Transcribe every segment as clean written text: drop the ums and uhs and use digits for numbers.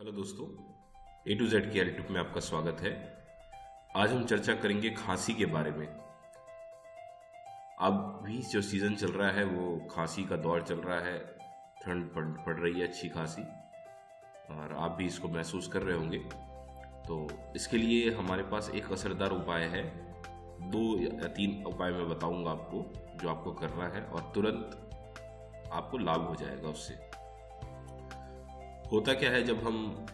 Hello दोस्तों, ए to Z care YouTube में आपका स्वागत है। आज हम चर्चा करेंगे खांसी के बारे में। अब भी जो सीज़न चल रहा है वो खांसी का दौर चल रहा है। ठंड पड़ रही है अच्छी खासी, और आप भी इसको महसूस कर रहे होंगे। तो इसके लिए हमारे पास एक असरदार उपाय है। 2 या 3 उपाय मैं बताऊंगा आपको, जो आपको करना है और तुरंत आपको लाभ हो जाएगा उससे। होता क्या है, जब हम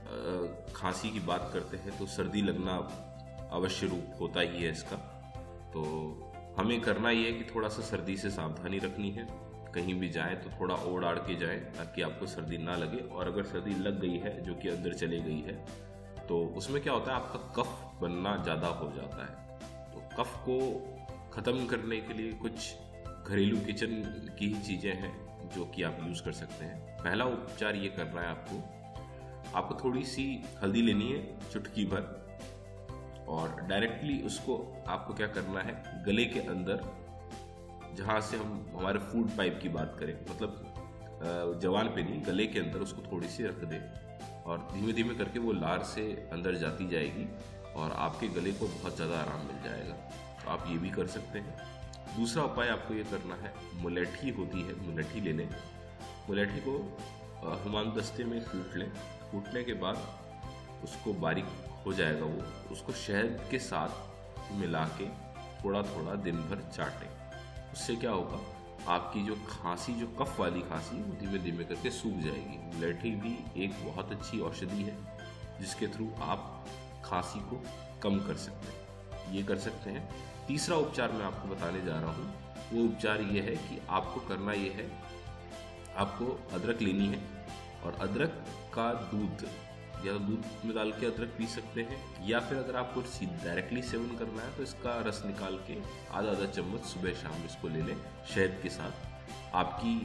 खांसी की बात करते हैं तो सर्दी लगना अवश्य रूप होता ही है इसका। तो हमें करना ये है कि थोड़ा सा सर्दी से सावधानी रखनी है। कहीं भी जाएं तो थोड़ा ओढ़ आड़ के जाएं ताकि आपको सर्दी ना लगे। और अगर सर्दी लग गई है, जो कि अंदर चली गई है, तो उसमें क्या होता है, आपका कफ बनना ज़्यादा हो जाता है। तो कफ को ख़त्म करने के लिए कुछ घरेलू किचन की ही चीज़ें हैं जो कि आप यूज़ कर सकते हैं। पहला उपचार ये करना है आपको थोड़ी सी हल्दी लेनी है, चुटकी भर, और डायरेक्टली उसको आपको क्या करना है, गले के अंदर, जहाँ से हम हमारे फूड पाइप की बात करें, मतलब जवान पे नहीं, गले के अंदर उसको थोड़ी सी रख दें और धीमे धीमे करके वो लार से अंदर जाती जाएगी और आपके गले को बहुत ज़्यादा आराम मिल जाएगा। तो आप ये भी कर सकते हैं। दूसरा उपाय आपको ये करना है, मुलेठी होती है, मुलेठी ले लें। मुलेठी को हुमानदस्ते में कूट लें। कूटने के बाद उसको बारीक हो जाएगा वो, उसको शहद के साथ मिला के थोड़ा थोड़ा दिन भर चाटें। उससे क्या होगा, आपकी जो खांसी, जो कफ वाली खांसी, वो धीमे धीमे करके सूख जाएगी। मुलेठी भी एक बहुत अच्छी औषधि है जिसके थ्रू आप खांसी को कम कर सकते हैं। ये कर सकते हैं। तीसरा उपचार मैं आपको बताने जा रहा हूँ। वो उपचार ये है कि आपको करना ये है, आपको अदरक लेनी है और अदरक का दूध, या तो दूध में डाल के अदरक पी सकते हैं, या फिर अगर आपको डायरेक्टली सेवन करना है तो इसका रस निकाल के आधा चम्मच सुबह शाम इसको ले लें शहद के साथ। आपकी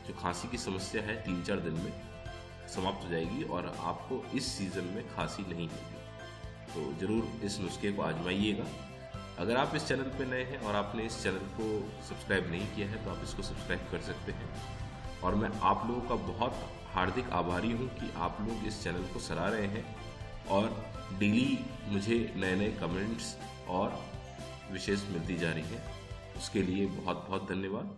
जो खांसी की समस्या है 3-4 दिन में समाप्त हो जाएगी और आपको इस सीज़न में खांसी नहीं होगी। तो ज़रूर इस नुस्खे को आजमाइएगा। अगर आप इस चैनल पर नए हैं और आपने इस चैनल को सब्सक्राइब नहीं किया है तो आप इसको सब्सक्राइब कर सकते हैं। और मैं आप लोगों का बहुत हार्दिक आभारी हूँ कि आप लोग इस चैनल को सराह रहे हैं और डेली मुझे नए नए कमेंट्स और विशेष मिलती जा रही है। उसके लिए बहुत बहुत धन्यवाद।